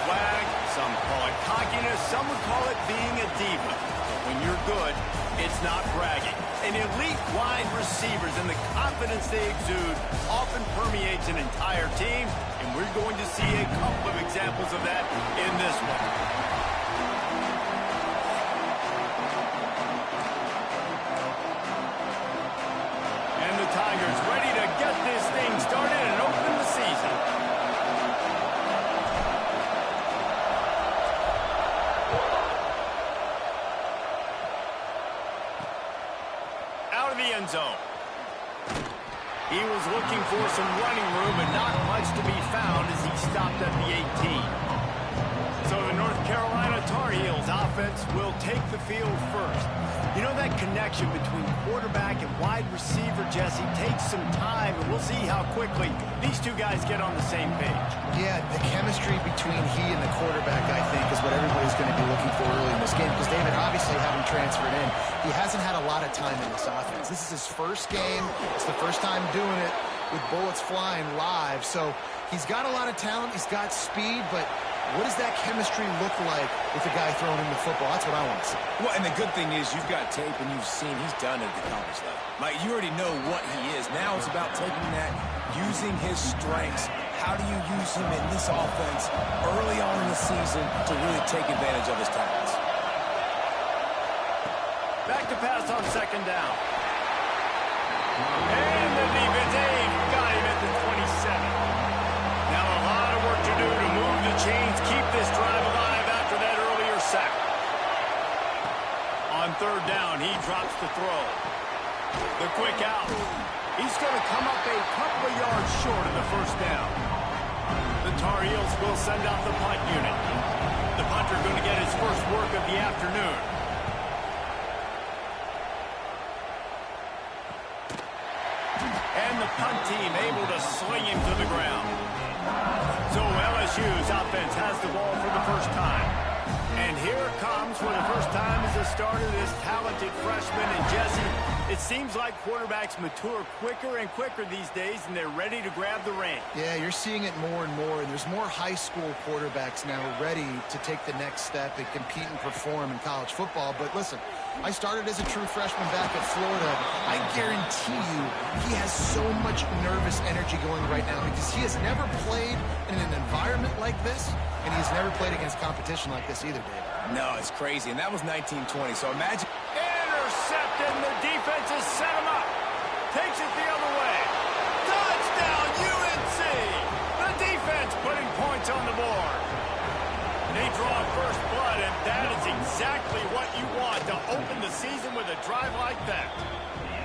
swag, some call it cockiness, some would call it being a diva. But when you're good, it's not bragging. And elite wide receivers and the confidence they exude often permeates an entire team, and we're going to see a couple of examples of that in this one. And the Tigers ready to get this thing started and open the season. Out of the end zone. He was looking for some running room, but not much to be found as he stopped at the 18. So the North Carolina Tar Heels offense will take the field first. You know, that connection between quarterback and wide receiver, Jesse, takes some time, and we'll see how quickly these two guys get on the same page. Yeah, the chemistry between he and the quarterback, I think, is what everybody's going to be looking for early in this game, because David, obviously, having transferred in, he hasn't had a lot of time in this offense. This is his first game. It's the first time doing it with bullets flying live. So he's got a lot of talent. He's got speed, but what does that chemistry look like with the guy throwing him the football? That's what I want to see. Well, and the good thing is you've got tape and you've seen he's done it at the college level. Like, you already know what he is. Now it's about taking that, using his strengths. How do you use him in this offense early on in the season to really take advantage of his talents? Back to pass on second down. And the defense got him at the 27. Now a lot of work to do to move the chains, keep this drive alive after that earlier sack. On third down, he drops the throw. The quick out. He's going to come up a couple of yards short of the first down. The Tar Heels will send out the punt unit. The punter going to get his first work of the afternoon. And the punt team able to sling him to the ground. So LSU's offense has the ball for the first time. And here it comes for the first time as a starter, this talented freshman. And Jesse, it seems like quarterbacks mature quicker and quicker these days, and they're ready to grab the reins. Yeah, you're seeing it more and more, and there's more high school quarterbacks now ready to take the next step and compete and perform in college football. But listen, I started as a true freshman back at Florida. I guarantee you he has so much nervous energy going right now because he has never played in an environment like this, and he's never played against competition like this either, David. No, it's crazy, and that was 1920, so imagine... Intercepted, and the defense has set him up. Takes it the other way. Touchdown, UNC! The defense putting points on the board. They draw first blood, and that is exactly what you want to open the season with a drive like that.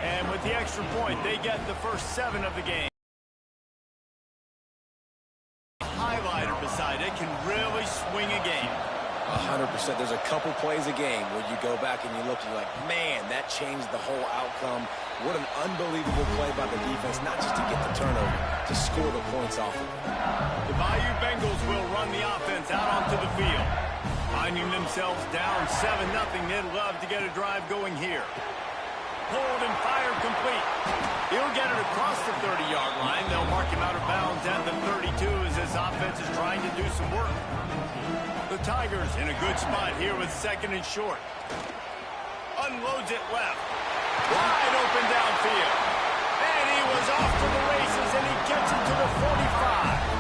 And with the extra point, they get the first 7 of the game. Highlighter beside it can really swing a game. 100%. There's a couple plays a game where you go back and you look and you're like, man, that changed the whole outcome. What an unbelievable play by the defense, not just to get the turnover, to score the points off of it. The Bayou Bengals will run the offense out onto the field. Finding themselves down 7-0, they'd love to get a drive going here. Pulled and fired complete. He'll get it across the 30-yard line. They'll mark him out of bounds at the 32 as his offense is trying to do some work. The Tigers in a good spot here with second and short. Unloads it left. Wide open downfield. And he was off to the races, and he gets it to the 45.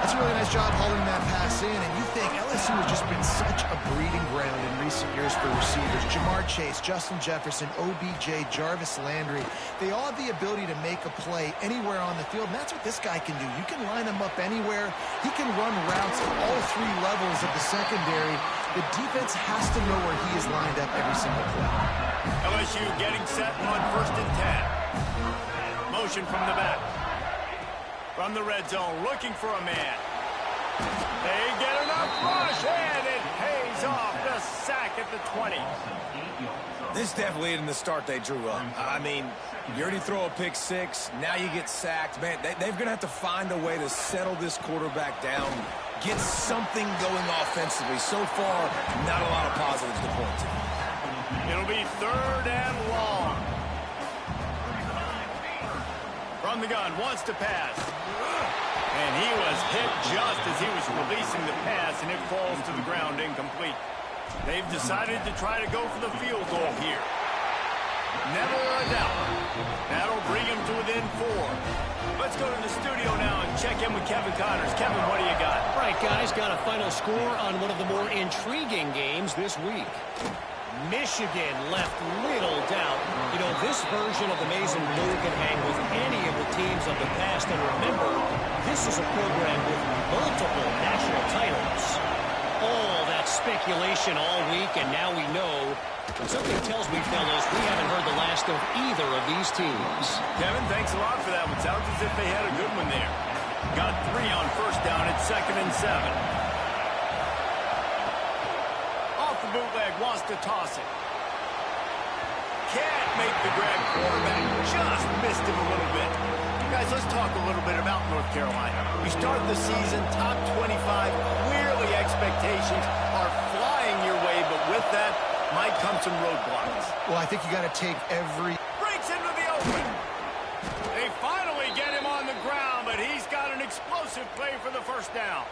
That's a really nice job hauling that pass in, and you think LSU has just been such a breeding ground in recent years for receivers. Jamar Chase, Justin Jefferson, OBJ, Jarvis Landry, they all have the ability to make a play anywhere on the field, and that's what this guy can do. You can line him up anywhere. He can run routes at all 3 levels of the secondary. The defense has to know where he is lined up every single play. LSU getting set on first and 10. Motion from the back. From the red zone, looking for a man. They get enough rush, and it pays off. The sack at the 20. This definitely isn't the start they drew up. I mean, you already throw a pick 6. Now you get sacked. Man, they're going to have to find a way to settle this quarterback down, get something going offensively. So far, not a lot of positives to point to. It'll be third and long. From the gun, wants to pass. And he was hit just as he was releasing the pass, and it falls to the ground incomplete. They've decided to try to go for the field goal here. Never a doubt. That'll bring him to within 4. Let's go to the studio now and check in with Kevin Connors. Kevin, what do you got? All right, guys, got a final score on one of the more intriguing games this week. Michigan left little doubt. You know, this version of the maize and blue can hang with any of the teams of the past. And remember, this is a program with multiple national titles. All that speculation all week, and now we know. And something tells me, fellas, we haven't heard the last of either of these teams. Kevin, thanks a lot for that one. Sounds as if they had a good one there. Got 3 on first down at 2nd and 7. Off the bootleg, wants to toss it. Can't make the grab. Quarterback just missed him a little bit. Guys, let's talk a little bit about North Carolina. We start the season top 25. Clearly expectations are flying your way, but with that might come some roadblocks. Well, I think you got to take every... Breaks into the open. They finally get him on the ground, but he's got an explosive play for the first down.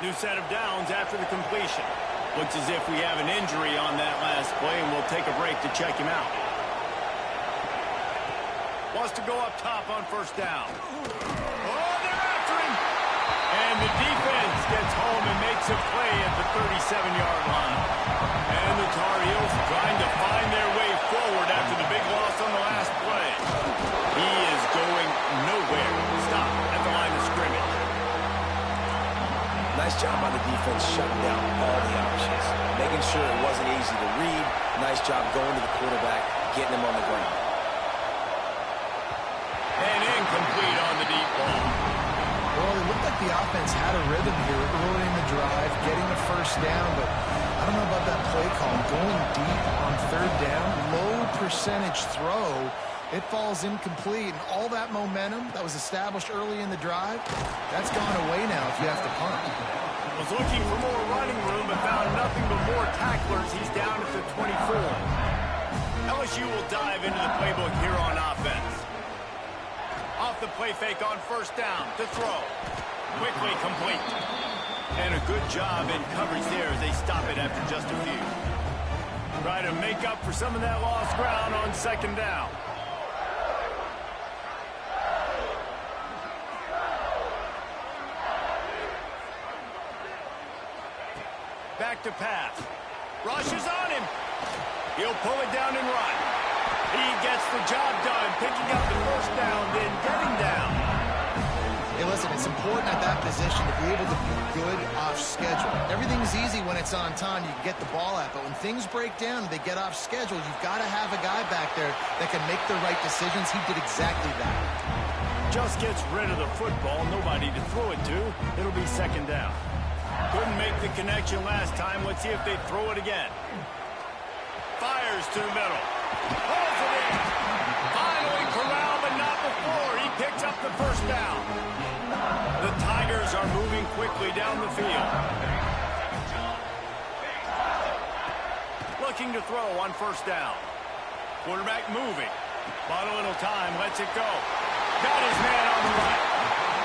New set of downs after the completion. Looks as if we have an injury on that last play, and we'll take a break to check him out. Wants to go up top on first down. Oh, they're after him. And the defense gets home and makes a play at the 37-yard line. And the Tar Heels trying to find their way forward after the big loss on the last play. He is going nowhere. Stop at the line of scrimmage. Nice job by the defense shutting down all the options. Making sure it wasn't easy to read. Nice job going to the quarterback, getting him on the ground. And incomplete on the deep ball. Well, it looked like the offense had a rhythm here early in the drive, getting the first down, but I don't know about that play call. Going deep on 3rd down, low percentage throw, it falls incomplete, and all that momentum that was established early in the drive, that's gone away now if you have to punt. Was looking for more running room, but found nothing but more tacklers. He's down at the 24. LSU will dive into the playbook here on offense. Off the play fake on first down to throw. Quickly complete. And a good job in coverage there as they stop it after just a few. Try to make up for some of that lost ground on 2nd down. Back to pass. Rushes on him. He'll pull it down and run. He gets the job done, picking up the first down, then getting down. Hey, listen, it's important at that position to be able to be good off schedule. Everything's easy when it's on time. You can get the ball out, but when things break down and they get off schedule, you've got to have a guy back there that can make the right decisions. He did exactly that. Just gets rid of the football, nobody to throw it to. It'll be 2nd down. Couldn't make the connection last time. Let's see if they throw it again. Fires to the middle. Pulls it in. Finally corralled, but not before. He picks up the first down. The Tigers are moving quickly down the field. Looking to throw on first down. Quarterback moving. Bought a little time, lets it go. Got his man on the right.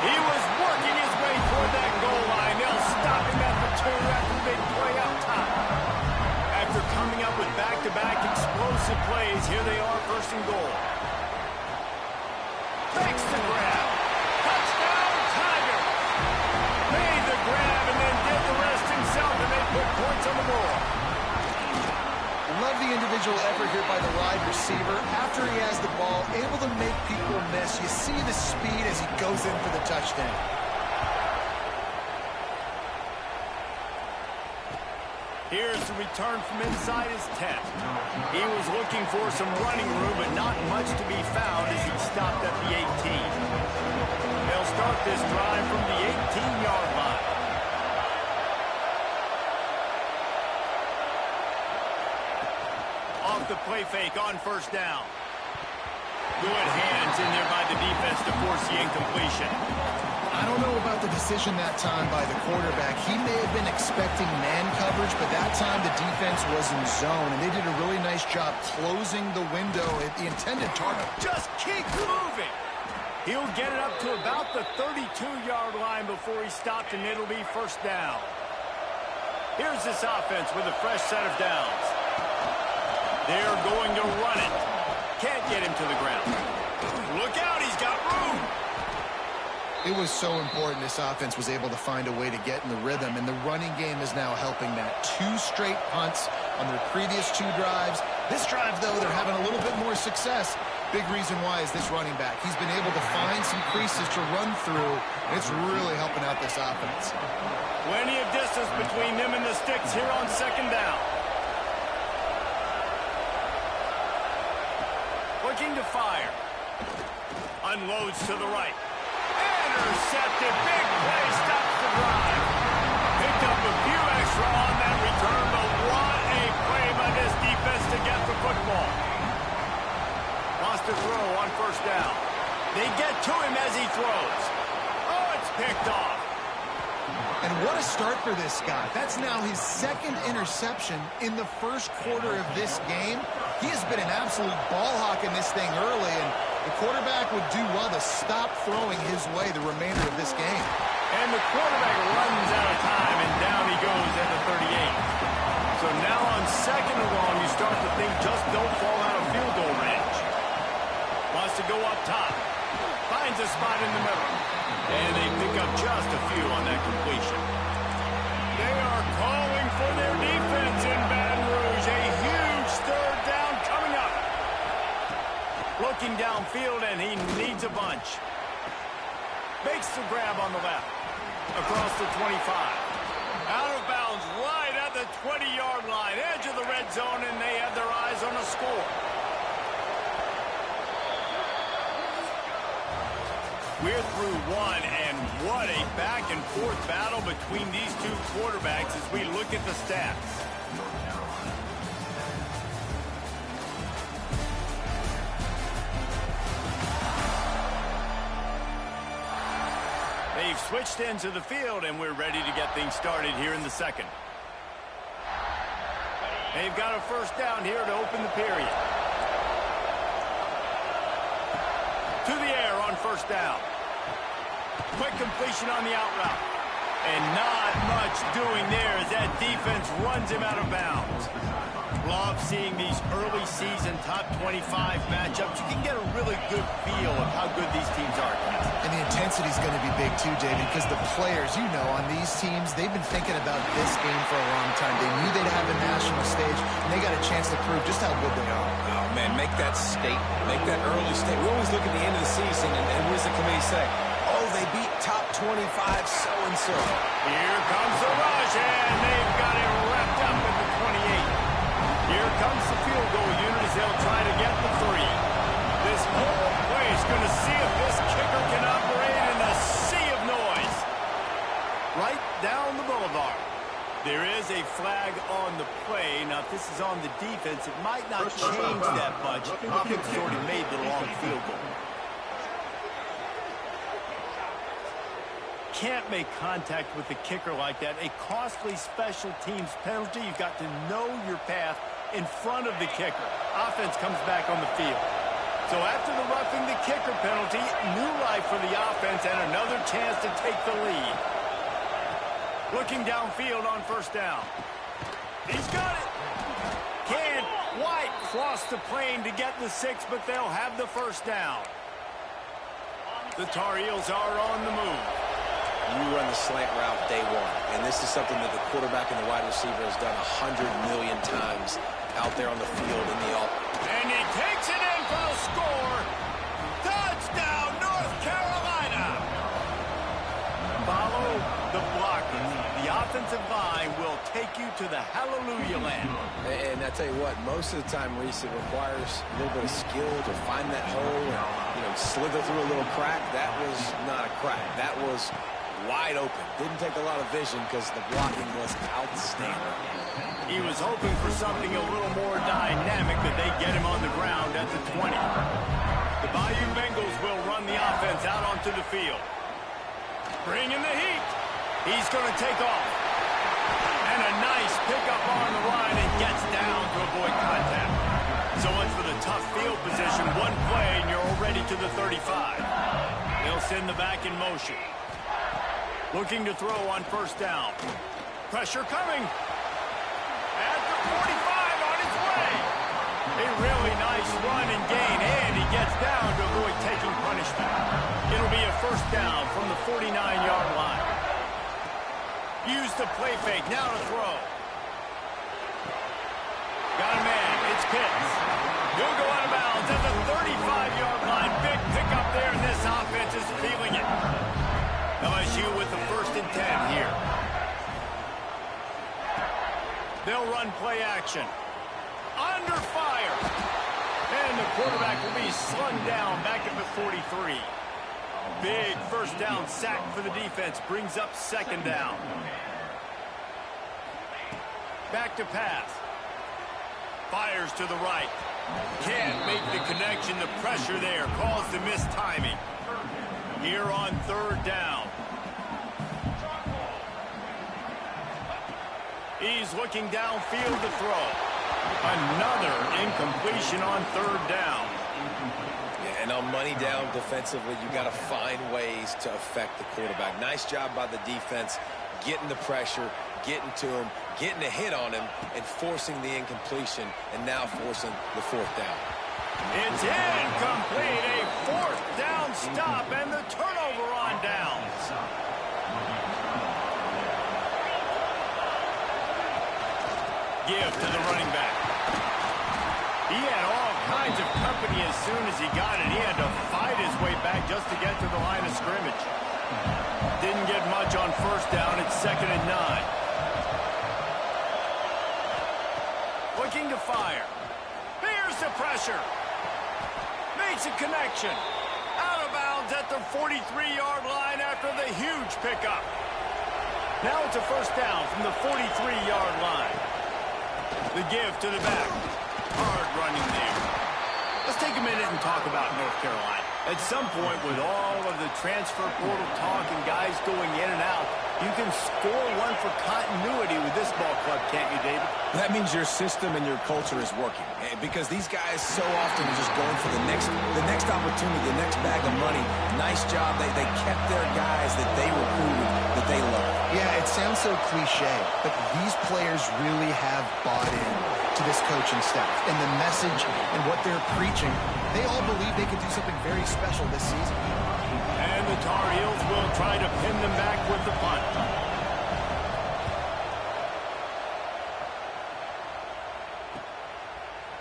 He was working his way toward that goal line. They'll stop him at the 2 after the big play up top. After coming up with back-to-back explosive plays, here they are, 1st and goal. Makes the grab. Touchdown, Tigers. Made the grab and then did the rest himself, and they put points on the board. Love the individual effort here by the wide receiver. After he has the ball, able to make people miss. You see the speed as he goes in for the touchdown. Here's the return from inside his 10. He was looking for some running room, but not much to be found as he stopped at the 18. They'll start this drive from the 18-yard line. Off the play fake on first down. Good hands in there by the defense to force the incompletion. I don't know about the decision that time by the quarterback. He may have been expecting man coverage, but that time the defense was in zone, and they did a really nice job closing the window at the intended target. Just keep moving. He'll get it up to about the 32-yard line before he stopped, and it'll be first down. Here's this offense with a fresh set of downs. They're going to run it. Can't get him to the ground. Look out, he's got room. It was so important this offense was able to find a way to get in the rhythm, and the running game is now helping that. 2 straight punts on their previous 2 drives. This drive, though, they're having a little bit more success. Big reason why is this running back. He's been able to find some creases to run through, and it's really helping out this offense. Plenty of distance between them and the sticks here on second down. Looking to fire. Unloads to the right. Intercepted. Big play. Stops the drive. Picked up a few extra on that return, but what a play by this defense to get the football. Lost a throw on first down. They get to him as he throws. Oh, it's picked off. And what a start for this guy. That's now his 2nd interception in the first quarter of this game. He has been an absolute ball hawk in this thing early, and the quarterback would do well to stop throwing his way the remainder of this game. And the quarterback runs out of time, and down he goes at the 38. So now on second and long, you start to think just don't fall out of field goal range. Wants to go up top. Finds a spot in the middle. And they pick up just a few on that completion. They are calling for their defense in Baton Rouge. A huge third down coming up. Looking downfield, and he needs a bunch. Makes the grab on the left. Across the 25. Out of bounds right at the 20-yard line. Edge of the red zone, and they have their eyes on a score. We're through one, and what a back-and-forth battle between these 2 quarterbacks as we look at the stats. They've switched into the field, and we're ready to get things started here in the second. They've got a first down here to open the period. To the air on first down. Quick completion on the out route. And not much doing there as that defense runs him out of bounds. Love seeing these early season top 25 matchups. You can get a really good feel of how good these teams are. And the intensity is going to be big too, David, because the players, you know, on these teams, they've been thinking about this game for a long time. They knew they'd have a national stage, and they got a chance to prove just how good they are. Oh, man, make that statement. Make that early statement. We always look at the end of the season, and what does the committee say? Oh, they beat top 25 so-and-so. Here comes the rush, and they've got it wrapped up at the 28. Here comes the field goal unit as they'll try to get the 3. This whole place going to see if this kicker can operate in a sea of noise. Right down the boulevard. There is a flag on the play. Now, if this is on the defense, it might not change that much. The kicker's already made the long field goal. Can't make contact with the kicker like that. A costly special teams penalty. You've got to know your path in front of the kicker. Offense comes back on the field. So after the roughing the kicker penalty, new life for the offense and another chance to take the lead. Looking downfield on first down. He's got it. Can White cross the plane to get the 6, but they'll have the first down. The Tar Heels are on the move. You run the slant route day one, and this is something that the quarterback and the wide receiver has done 100 million times out there on the field in the offense. And he takes it in for the score. Touchdown, North Carolina. Follow the blocking. The offensive line will take you to the hallelujah land. And I tell you what, most of the time, Reese, it requires a little bit of skill to find that hole and, slither through a little crack. That was not a crack. That was wide open. Didn't take a lot of vision because the blocking was outstanding. He was hoping for something a little more dynamic, but they get him on the ground at the 20. The Bayou Bengals will run the offense out onto the field. Bring in the heat. He's going to take off. And a nice pickup on the line and gets down to avoid contact. So much for the tough field position. One play and you're already to the 35. They'll send the back in motion. Looking to throw on first down. Pressure coming. At the 45 on his way. A really nice run and gain, and he gets down to avoid taking punishment. It'll be a first down from the 49-yard line. Use the play fake, now to throw. Got a man, it's Pitts. He'll go out of bounds at the 35-yard line. Big pickup there, and this offense is feeling it. LSU with the 1st and 10 here. They'll run play action. Under fire. And the quarterback will be slung down back at the 43. Big first down sack for the defense. Brings up 2nd down. Back to pass. Fires to the right. Can't make the connection. The pressure there caused the missed timing. Here on 3rd down. He's looking downfield to throw. Another incompletion on 3rd down. Yeah, and on money down defensively, you got to find ways to affect the quarterback. Nice job by the defense, getting the pressure, getting to him, getting a hit on him, and forcing the incompletion, and now forcing the 4th down. It's incomplete. A 4th down stop, and the turnover on downs. Give to the running back. He had all kinds of company as soon as he got it. He had to fight his way back just to get to the line of scrimmage. Didn't get much on 1st down. It's 2nd and 9. Looking to fire. Here's the pressure. Makes a connection. Out of bounds at the 43-yard line after the huge pickup. Now it's a 1st down from the 43-yard line. The give to the back. Hard running there. Let's take a minute and talk about North Carolina. At some point, with all of the transfer portal talk and guys going in and out, you can score one for continuity with this ball club, can't you, David? That means your system and your culture is working. Because these guys so often are just going for the next opportunity, the next bag of money. Nice job. They kept their guys that they recruited, that they love. Yeah, it sounds so cliche, but these players really have bought in to this coaching staff and the message and what they're preaching. They all believe they could do something very special this season. And the Tar Heels will try to pin them back with the punt.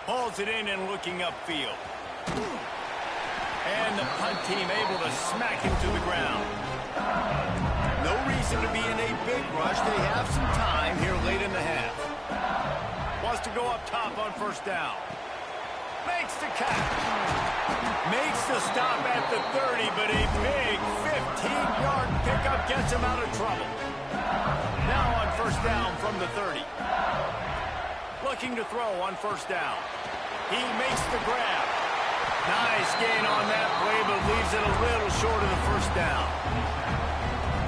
Hauls it in and looking upfield. And the punt team able to smack him to the ground. No reason to be in a big rush. They have some time here late in the half. Wants to go up top on 1st down. Makes the catch. Makes the stop at the 30, but a big 15-yard pickup gets him out of trouble. Now on 1st down from the 30. Looking to throw on 1st down. He makes the grab. Nice gain on that play, but leaves it a little short of the 1st down.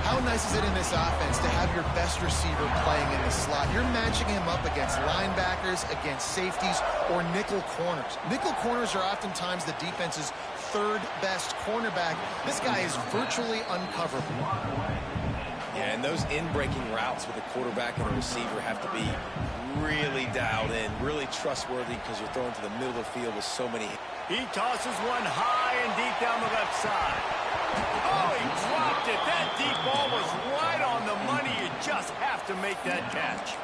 How nice is it in this offense to have your best receiver playing in the slot? You're matching him up against linebackers, against safeties, or nickel corners. Nickel corners are oftentimes the defense's 3rd best cornerback. This guy is virtually uncoverable. Yeah, and those in-breaking routes with a quarterback and a receiver have to be really dialed in, really trustworthy, because you're throwing to the middle of the field with so many. He tosses one high and deep down the left side. Oh, he dropped it. That deep ball was right on the money. You just have to make that catch.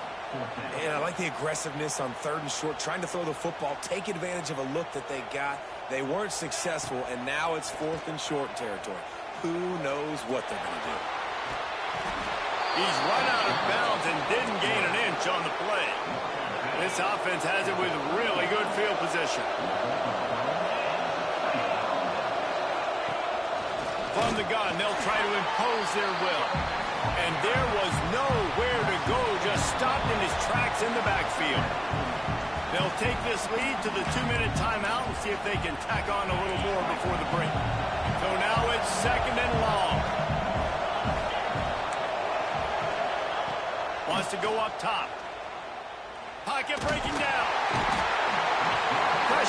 And I like the aggressiveness on 3rd and short, trying to throw the football, take advantage of a look that they got. They weren't successful, and now it's 4th and short territory. Who knows what they're going to do? He's run out of bounds and didn't gain an inch on the play. This offense has it with really good field position. From the gun, they'll try to impose their will. And there was nowhere to go, just stopped in his tracks in the backfield. They'll take this lead to the 2-minute timeout and see if they can tack on a little more before the break. So now it's 2nd and long. Wants to go up top. Pocket breaking down.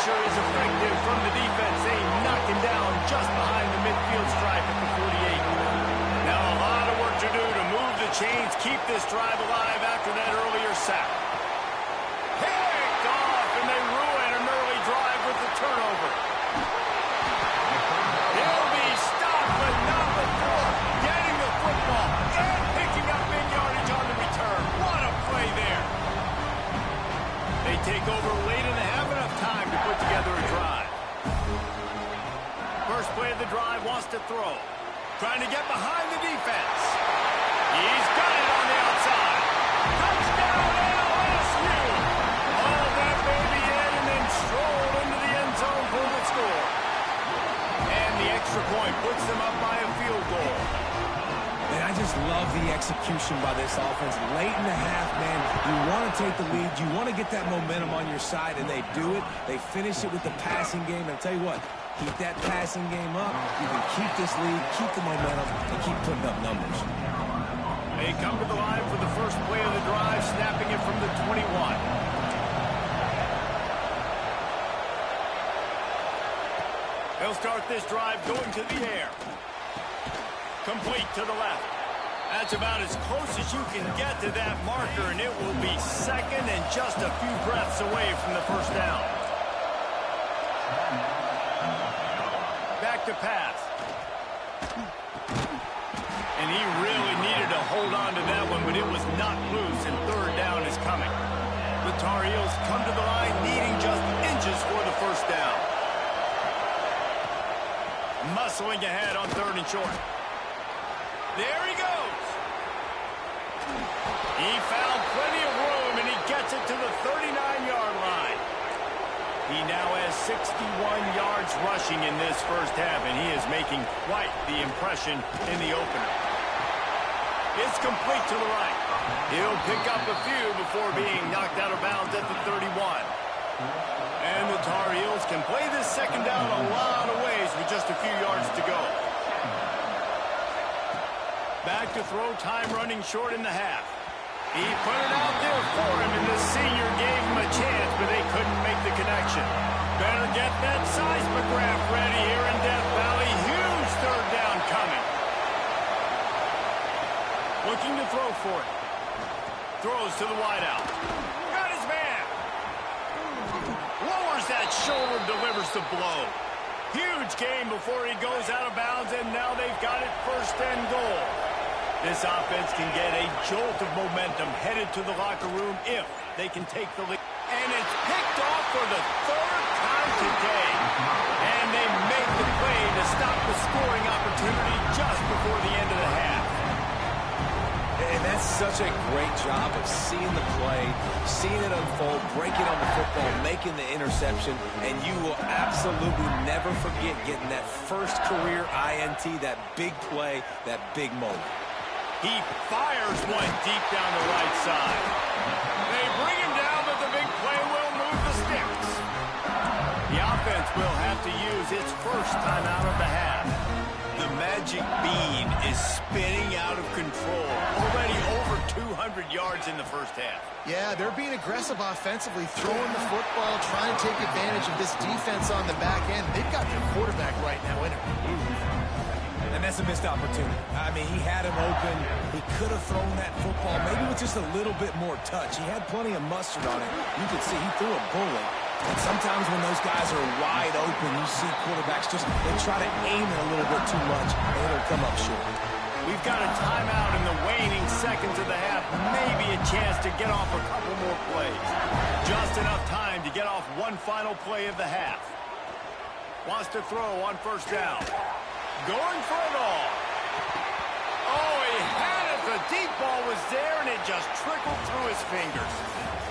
pressure is effective from the defense. They knock him down just behind the midfield stripe at the 48. Now a lot of work to do to move the chains, keep this drive alive after that earlier sack. Picked off, and they ruin an early drive with the turnover. He'll be stopped, but not before getting the football and picking up big yardage on the return. What a play there. They take over late in the half, enough time to put together a drive. First play of the drive, wants to throw. Trying to get behind the defense. He's got it on the outside. Touchdown, LSU. All that baby in and then stroll into the end zone for the score. And the extra point puts them up by a field goal. Man, I just love the execution by this offense. Late in the half, man, you want to take the lead. You want to get that momentum on your side, and they do it. They finish it with the passing game. And I'll tell you what, keep that passing game up. You can keep this lead, keep the momentum, and keep putting up numbers. They come to the line for the first play of the drive, snapping it from the 21. They'll start this drive going to the air. Complete to the left. That's about as close as you can get to that marker, and it will be second and just a few breaths away from the first down. Back to pass. And he really needed to hold on to that one, but it was not loose, and third down is coming. The Tar Heels come to the line needing just inches for the first down. Muscling ahead on third and short. There he goes. He found plenty of room, and he gets it to the 39-yard line. He now has 61 yards rushing in this first half, and he is making quite the impression in the opener. It's complete to the right. He'll pick up a few before being knocked out of bounds at the 31. And the Tar Heels can play this second down a lot of ways with just a few yards to go. Back to throw, time running short in the half. He put it out there for him, and the senior gave him a chance, but they couldn't make the connection. Better get that seismograph ready here in Death Valley. Huge third down coming. Looking to throw for it. Throws to the wideout. Got his man. Lowers that shoulder, delivers the blow. Huge gain before he goes out of bounds, and now they've got it first and goal. This offense can get a jolt of momentum headed to the locker room if they can take the lead. And it's picked off for the third time today. And they make the play to stop the scoring opportunity just before the end of the half. And that's such a great job of seeing the play, seeing it unfold, breaking on the football, making the interception, and you will absolutely never forget getting that first career INT, that big play, that big moment. He fires one deep down the right side. They bring him down, but the big play will move the sticks. The offense will have to use its first time out of the half. The magic bean is spinning out of control. Already over 200 yards in the first half. Yeah, they're being aggressive offensively, throwing the football, trying to take advantage of this defense on the back end. They've got their quarterback right now in it. And that's a missed opportunity. I mean, he had him open. He could have thrown that football maybe with just a little bit more touch. He had plenty of mustard on it. You could see he threw a bullet. And sometimes when those guys are wide open, you see quarterbacks just, they try to aim it a little bit too much, and it'll come up short. We've got a timeout in the waning seconds of the half. Maybe a chance to get off a couple more plays. Just enough time to get off one final play of the half. Wants to throw on first down. Going for it all. Oh, he had it. The deep ball was there, and it just trickled through his fingers.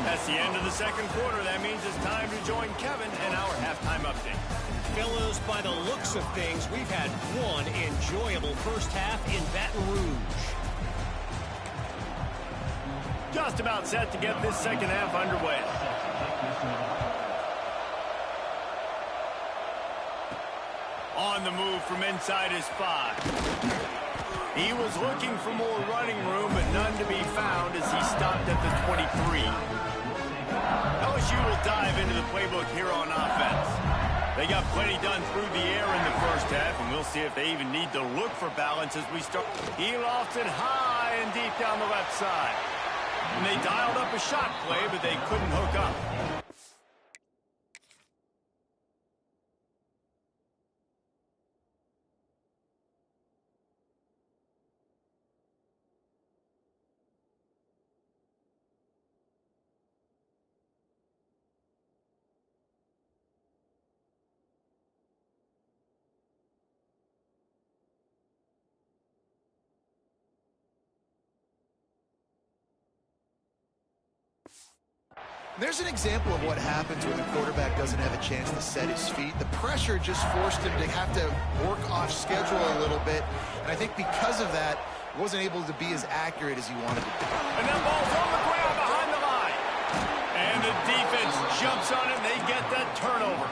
That's the end of the second quarter. That means it's time to join Kevin in our halftime update. Fellas, by the looks of things, we've had one enjoyable first half in Baton Rouge. Just about set to get this second half underway. On the move from inside his 5. He was looking for more running room, but none to be found as he stopped at the 23. LSU will dive into the playbook here on offense. They got plenty done through the air in the first half, and we'll see if they even need to look for balance as we start. He lofts it high and deep down the left side. And they dialed up a shot play, but they couldn't hook up. There's an example of what happens when the quarterback doesn't have a chance to set his feet. The pressure just forced him to have to work off schedule a little bit. And I think because of that, he wasn't able to be as accurate as he wanted to be. And that ball's on the ground behind the line. And the defense jumps on it, and they get that turnover.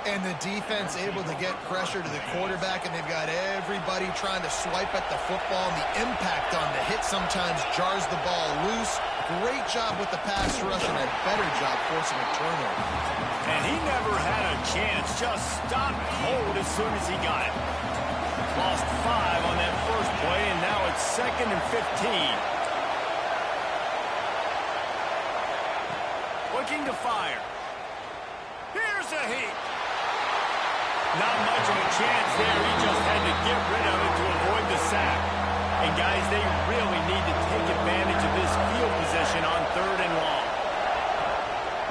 And the defense able to get pressure to the quarterback, and they've got everybody trying to swipe at the football, and the impact on the hit sometimes jars the ball loose. Great job with the pass rush and a better job forcing a turnover. And he never had a chance. Just stopped cold as soon as he got it. Lost 5 on that first play, and now it's 2nd and 15. Looking to fire. Here's a heat. Not much of a chance there. He just had to get rid of it to avoid the sack. And, guys, they really need to take advantage of this field position on 3rd and long.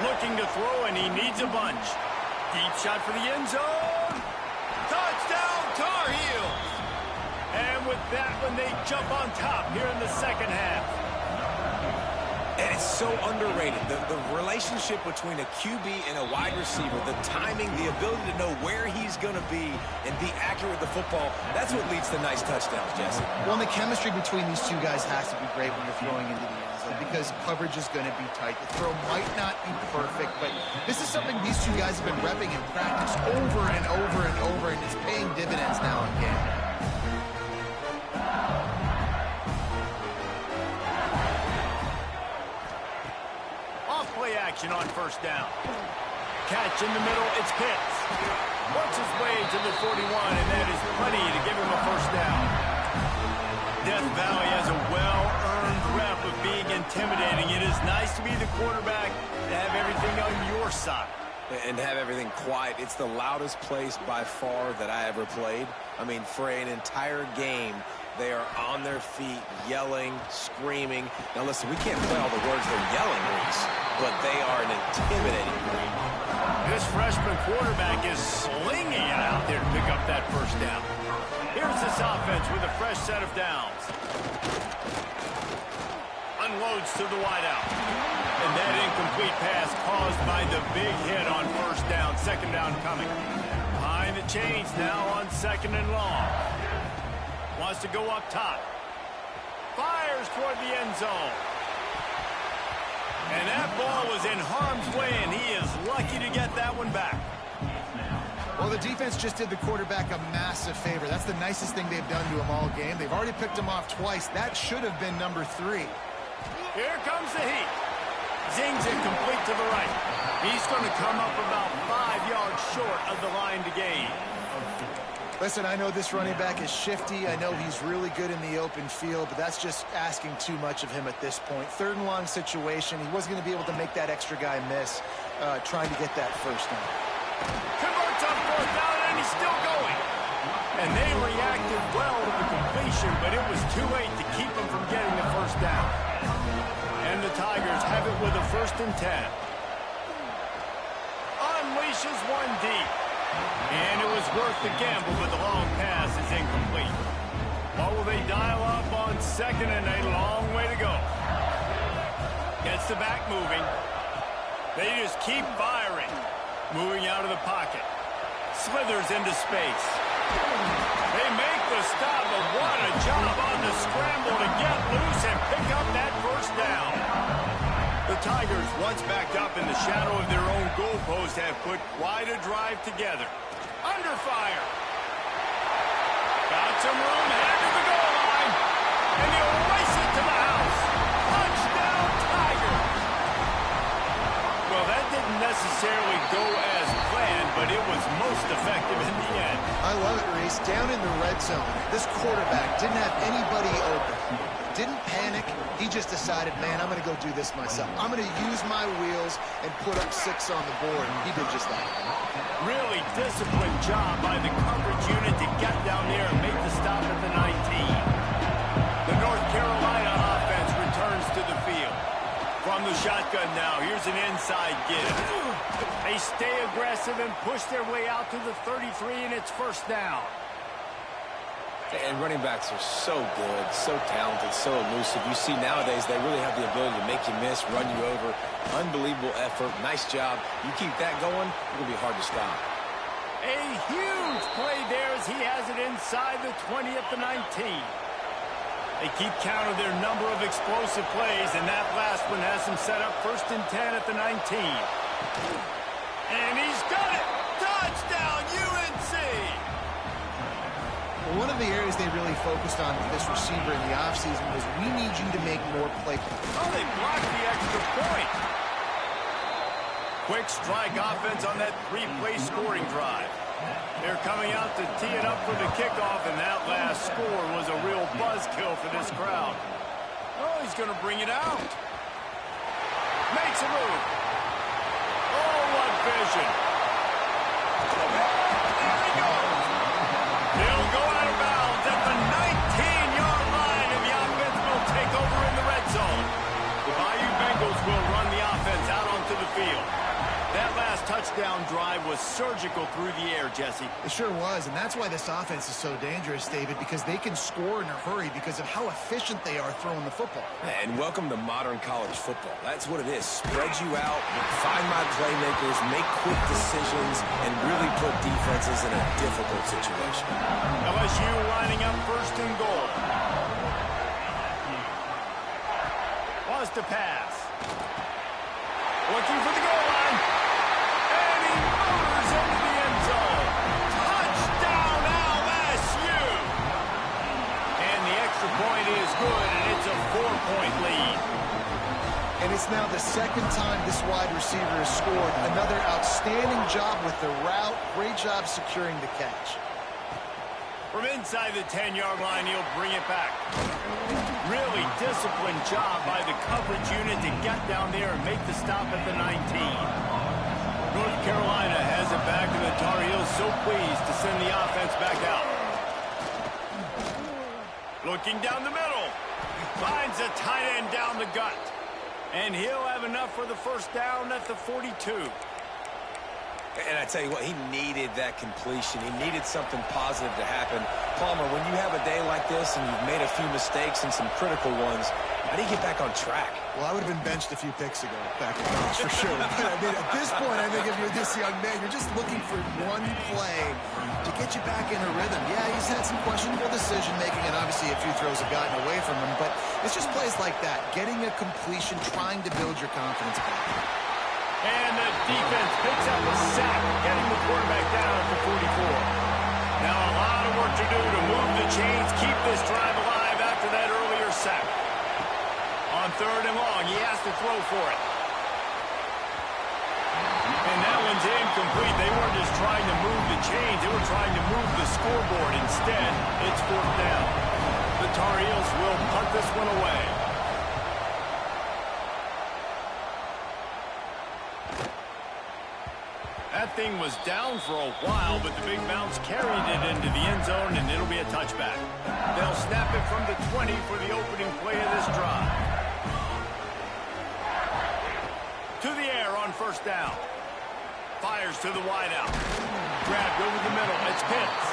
Looking to throw, and he needs a bunch. Deep shot for the end zone. Touchdown, Tar Heels. And with that one, they jump on top here in the second half. And it's so underrated. The relationship between a QB and a wide receiver, the timing, the ability to know where he's going to be and be accurate with the football, that's what leads to nice touchdowns, Jesse. Well, and the chemistry between these two guys has to be great when you're throwing into the end zone because coverage is going to be tight. The throw might not be perfect, but this is something these two guys have been repping in practice over and over and over, and it's paying dividends now in game. Play action on 1st down. Catch in the middle, it's Pitts. Works his way to the 41, and that is plenty to give him a 1st down. Death Valley has a well-earned rep of being intimidating. It is nice to be the quarterback, to have everything on your side. And have everything quiet. It's the loudest place by far that I ever played. I mean, for an entire game, they are on their feet, yelling, screaming. Now, listen, we can't play all the words they're yelling, Reese, but they are an intimidating group. This freshman quarterback is slinging it out there to pick up that 1st down. Here's this offense with a fresh set of downs. Unloads to the wideout. And that incomplete pass caused by the big hit on 1st down. 2nd down coming. Behind the chains now on 2nd and long. Wants to go up top. Fires toward the end zone. And that ball was in harm's way, and he is lucky to get that one back. Well, the defense just did the quarterback a massive favor. That's the nicest thing they've done to him all game. They've already picked him off twice. That should have been number 3. Here comes the heat. Zings it complete to the right. He's going to come up about 5 yards short of the line to gain. Listen, I know this running back is shifty. I know he's really good in the open field, but that's just asking too much of him at this point. 3rd and long situation. He wasn't going to be able to make that extra guy miss trying to get that 1st down. Converts on 4th down, and he's still going. And they reacted well to the completion, but it was too late to keep him from getting the 1st down. And the Tigers have it with a 1st and 10. Unleashes one deep. And it was worth the gamble, but the long pass is incomplete. What will they dial up on 2nd and a long way to go? Gets the back moving. They just keep firing. Moving out of the pocket. Slithers into space. They make the stop, but what a job on the scramble to get loose and pick up that 1st down. The Tigers, once backed up in the shadow of their own goalpost, have put quite a drive together. Under fire. Got some room, headed to the goal line. And he'll race it to the house. Touchdown, Tigers. necessarily go as planned, but it was most effective in the end. I love it, Reese. Down in the red zone, this quarterback didn't have anybody open. Didn't panic. He just decided, man, I'm going to go do this myself. I'm going to use my wheels and put up 6 on the board. He did just that. Really disciplined job by the coverage unit to get down there and make the stop at the 19. The North Carolina offense returns to the field. From the shotgun now, here's an inside give. They stay aggressive and push their way out to the 33, and it's first down. And running backs are so good, so talented, so elusive. You see nowadays they really have the ability to make you miss, run you over. Unbelievable effort. Nice job. You keep that going, it'll be hard to stop. A huge play there as he has it inside the 20 at the 19. They keep count of their number of explosive plays, and that last one has them set up 1st and 10 at the 19. And he's got it! Touchdown, UNC! One of the areas they really focused on with this receiver in the offseason was we need you to make more plays. Oh, they blocked the extra point. Quick strike offense on that 3-play scoring drive. They're coming out to tee it up for the kickoff, and that last score was a real buzzkill for this crowd. Oh, he's going to bring it out. Makes a move. Oh, what vision. There he goes. They'll go out of bounds at the 19-yard line, and the offense will take over in the red zone. The Bayou Bengals will run the offense out onto the field. That last touchdown drive was surgical through the air, Jesse. It sure was, and that's why this offense is so dangerous, David, because they can score in a hurry because of how efficient they are throwing the football. And welcome to modern college football. That's what it is. Spread you out, find my playmakers, make quick decisions, and really put defenses in a difficult situation. LSU lining up 1st and goal. Was to pass. Looking for the goal line. And he motors into the end zone. Touchdown, LSU! And the extra point is good, and it's a 4-point lead. And it's now the 2nd time this wide receiver has scored. Another outstanding job with the route. Great job securing the catch. From inside the 10-yard line, he'll bring it back. Really disciplined job by the coverage unit to get down there and make the stop at the 19. North Carolina has it back, and the Tar Heels so pleased to send the offense back out. Looking down the middle. Finds a tight end down the gut. And he'll have enough for the first down at the 42. And I tell you what, he needed that completion. He needed something positive to happen. Palmer, when you have a day like this and you've made a few mistakes and some critical ones, how do you get back on track? Well, I would have been benched a few picks ago back in college for sure. But I mean, at this point, I think if you're this young man, you're just looking for one play to get you back in a rhythm. Yeah, he's had some questionable decision-making, and obviously a few throws have gotten away from him. But it's just plays like that, getting a completion, trying to build your confidence back. And the defense picks up a sack, getting the quarterback down at the 44. Now a lot of work to do to move the chains, keep this drive alive after that earlier sack. On 3rd and long, he has to throw for it. And that one's incomplete. They weren't just trying to move the chains, they were trying to move the scoreboard. Instead, it's 4th down. The Tar Heels will punt this one away. That thing was down for a while, but the big bounce carried it into the end zone, and it'll be a touchback. They'll snap it from the 20 for the opening play of this drive. To the air on 1st down. Fires to the wideout. Grabbed over the middle. It's Pitts.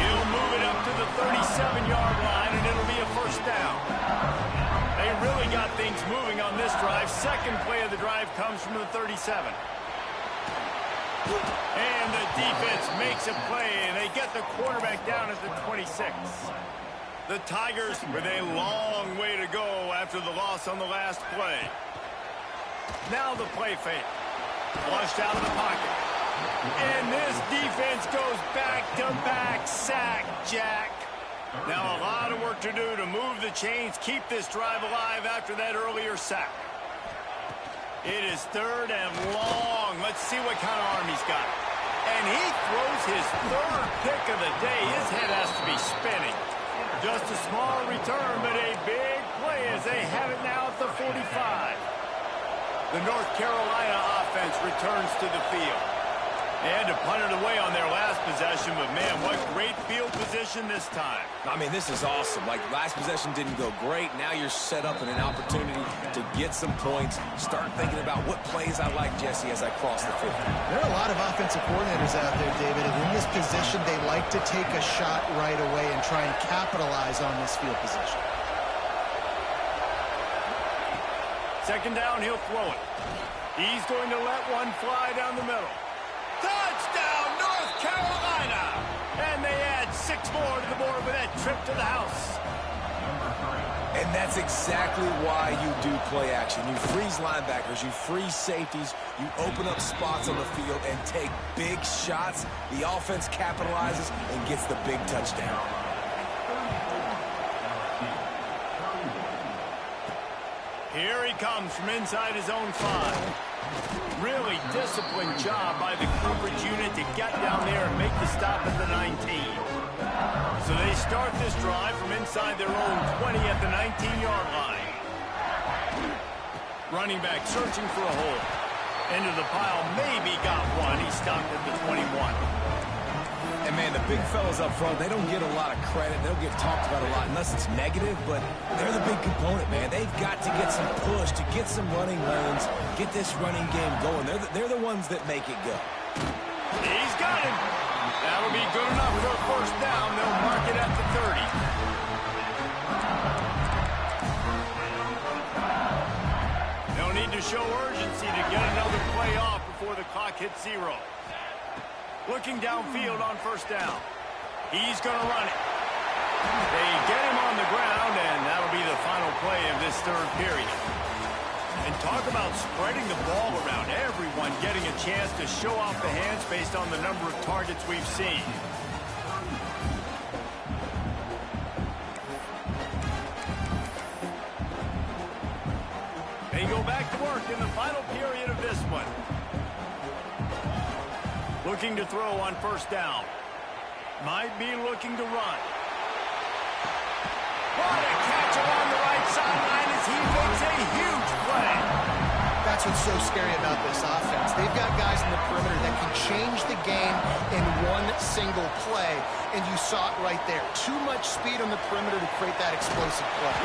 He'll move it up to the 37-yard line, and it'll be a 1st down. They really got things moving on this drive. 2nd play of the drive comes from the 37. And the defense makes a play, and they get the quarterback down at the 26. The Tigers with a long way to go after the loss on the last play. Now the play fake. Flushed out of the pocket. And this defense goes back-to-back sack, Jack. Now a lot of work to do to move the chains, keep this drive alive after that earlier sack. It is third and long. Let's see what kind of arm he's got. And he throws his third pick of the day. His head has to be spinning. Just a small return, but a big play as they have it now at the 45. The North Carolina offense returns to the field. They had to punt it away on their last possession, but, man, what great field position this time. I mean, this is awesome. Like, last possession didn't go great. Now you're set up in an opportunity to get some points. Start thinking about what plays I like, Jesse, as I cross the 50. There are a lot of offensive coordinators out there, David, and in this position, they like to take a shot right away and try and capitalize on this field position. Second down, he'll throw it. He's going to let one fly down the middle. Touchdown, North Carolina! And they add 6 more to the board with that trip to the house. And that's exactly why you do play action. You freeze linebackers, you freeze safeties, you open up spots on the field and take big shots. The offense capitalizes and gets the big touchdown. Here he comes from inside his own 5. Really disciplined job by the coverage unit to get down there and make the stop at the 19. So they start this drive from inside their own 20 at the 19-yard line. Running back searching for a hole. Into the pile, maybe got one. He stopped at the 21. And, man, the big fellas up front, they don't get a lot of credit. They don't get talked about a lot unless it's negative, but they're the big component, man. They've got to get some push, to get some running lanes, get this running game going. They're the ones that make it go. He's got him. That'll be good enough for a first down. They'll mark it at the 30. They'll need to show urgency to get another play off before the clock hits 0. Looking downfield on first down. He's going to run it. They get him on the ground, and that'll be the final play of this third period. And talk about spreading the ball around. Everyone getting a chance to show off the hands based on the number of targets we've seen. They go back to work in the final period of this one. Looking to throw on first down. Might be looking to run. What a catch along the right sideline as he makes a huge play. That's what's so scary about this offense. They've got guys in the perimeter that can change the game in one single play, and you saw it right there. Too much speed on the perimeter to create that explosive play.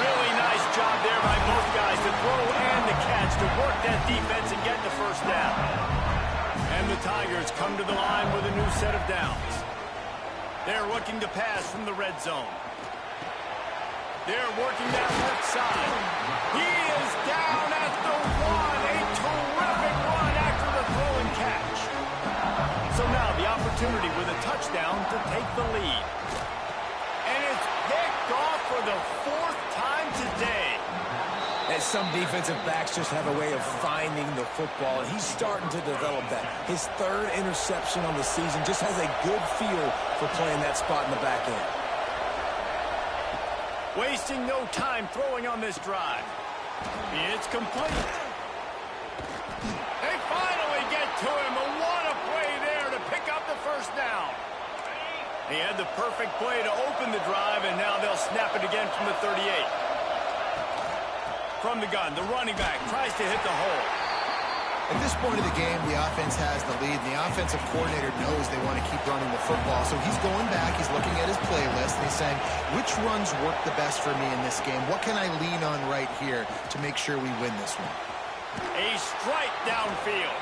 Really nice job there by both guys to throw and to catch, to work that defense and get the first down. And the Tigers come to the line with a new set of downs. They're looking to pass from the red zone. They're working that left side. He is down at the 1. A terrific run after the throw and catch. So now the opportunity with a touchdown to take the lead. And it's picked off for the 4th time today. And some defensive backs just have a way of finding the football, and he's starting to develop that. His 3rd interception on the season, just has a good feel for playing that spot in the back end. Wasting no time throwing on this drive. It's complete. They finally get to him. What a play there to pick up the first down. He had the perfect play to open the drive, and now they'll snap it again from the 38. From the gun, the running back tries to hit the hole. At this point of the game, the offense has the lead, and the offensive coordinator knows they want to keep running the football. So he's going back, he's looking at his playlist, and he's saying, which runs work the best for me in this game? What can I lean on right here to make sure we win this one? A strike downfield.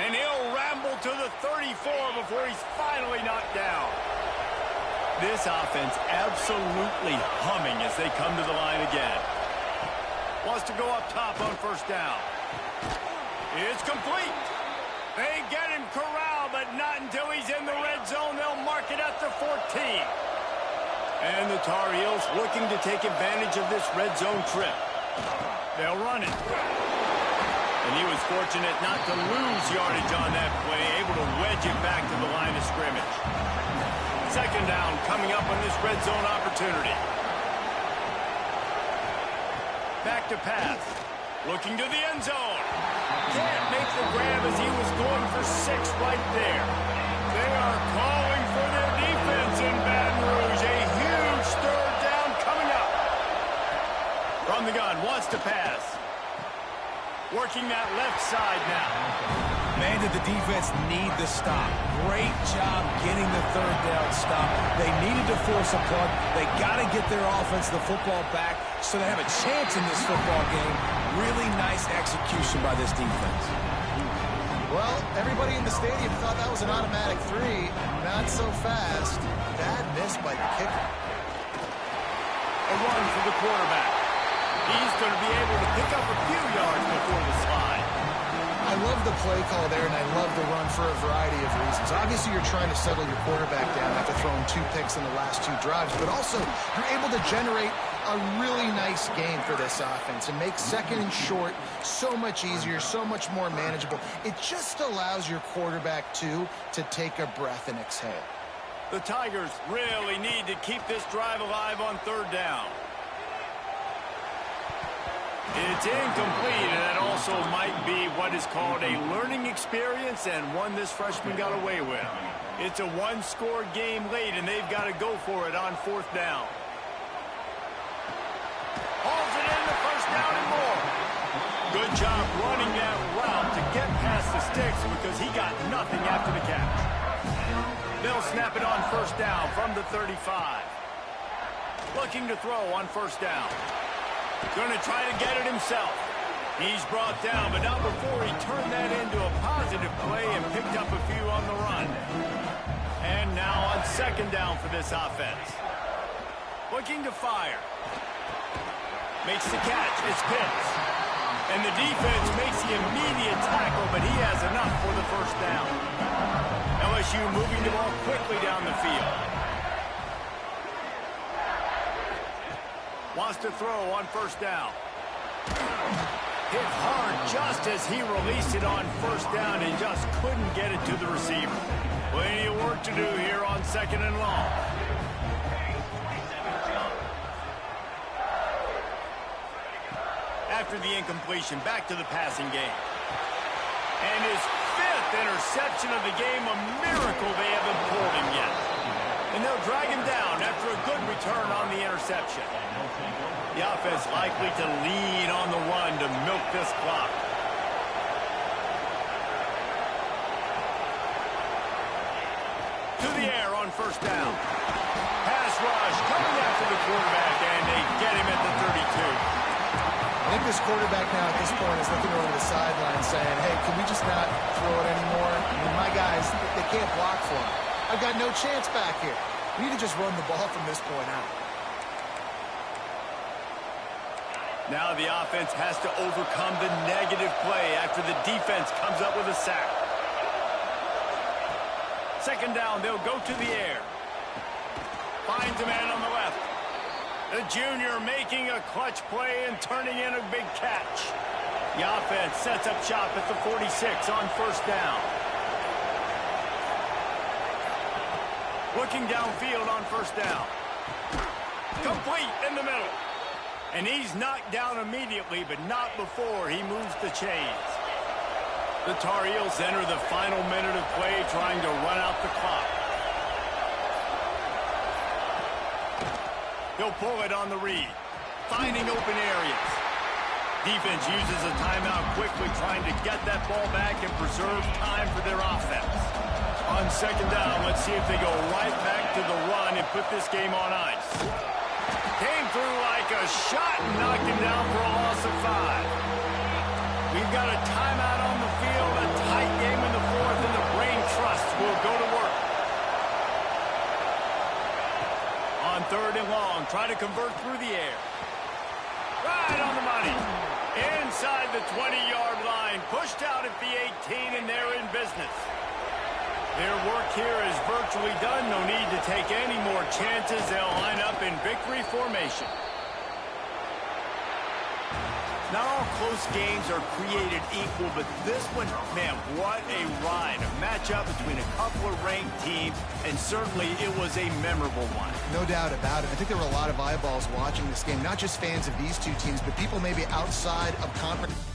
And he'll ramble to the 34 before he's finally knocked down. This offense absolutely humming as they come to the line again. Wants to go up top on first down. It's complete. They get him corralled, but not until he's in the red zone. They'll mark it at the 14. And the Tar Heels looking to take advantage of this red zone trip. They'll run it. And he was fortunate not to lose yardage on that play, able to wedge it back to the line of scrimmage. Second down coming up on this red zone opportunity. Back to pass. Looking to the end zone. Can't make the grab as he was going for 6 right there. They are calling for their defense in Baton Rouge. A huge third down coming up. From the gun, wants to pass. Working that left side now. Man, did the defense need the stop. Great job getting the third down stop. They needed to force a punt. They got to get their offense the football back so they have a chance in this football game. Really nice execution by this defense. Well, everybody in the stadium thought that was an automatic 3. Not so fast. Bad miss by the kicker. A run for the quarterback. He's going to be able to pick up a few yards before the slide. I love the play call there, and I love the run for a variety of reasons. Obviously, you're trying to settle your quarterback down after throwing 2 picks in the last 2 drives, but also you're able to generate a really nice game for this offense and make second and short so much easier, so much more manageable. It just allows your quarterback, too, to take a breath and exhale. The Tigers really need to keep this drive alive on third down. It's incomplete, and that also might be what is called a learning experience and one this freshman got away with. It's a 1-score game late, and they've got to go for it on 4th down. Hauls it in the 1st down and more. Good job running that route to get past the sticks because he got nothing after the catch. They'll snap it on 1st down from the 35. Looking to throw on 1st down. Going to try to get it himself. He's brought down, but not before he turned that into a positive play and picked up a few on the run. And now on 2nd down for this offense. Looking to fire. Makes the catch. It's Pitts. And the defense makes the immediate tackle, but he has enough for the 1st down. LSU moving the ball quickly down the field. Wants to throw on 1st down. Hit hard just as he released it on 1st down and just couldn't get it to the receiver. Plenty of work to do here on 2nd and long. After the incompletion, back to the passing game. And his 5th interception of the game, a miracle they haven't pulled him yet. And they'll drag him down after a good return on the interception. The offense likely to lean on the run to milk this clock. To the air on 1st down. Pass rush coming after the quarterback, and they get him at the 32. I think this quarterback now at this point is looking over the sideline saying, hey, can we just not throw it anymore? I mean, my guys, they can't block for him. I've got no chance back here. We need to just run the ball from this point out. Now the offense has to overcome the negative play after the defense comes up with a sack. 2nd down, they'll go to the air. Finds a man on the left. The junior making a clutch play and turning in a big catch. The offense sets up shop at the 46 on 1st down. Looking downfield on 1st down. Complete in the middle. And he's knocked down immediately, but not before he moves the chains. The Tar Heels enter the final minute of play, trying to run out the clock. He'll pull it on the read, finding open areas. Defense uses a timeout quickly, trying to get that ball back and preserve time for their offense. On 2nd down, let's see if they go right back to the run and put this game on ice. Came through like a shot and knocked him down for a loss of 5. We've got a timeout on the field, a tight game in the 4th, and the Brain Trust will go to work. On 3rd and long, try to convert through the air. Right on the money. Inside the 20-yard line, pushed out at the 18, and they're in business. Their work here is virtually done. No need to take any more chances. They'll line up in victory formation. Not all close games are created equal, but this one, man, what a ride. A matchup between a couple of ranked teams, and certainly it was a memorable one. No doubt about it. I think there were a lot of eyeballs watching this game, not just fans of these two teams, but people maybe outside of conference.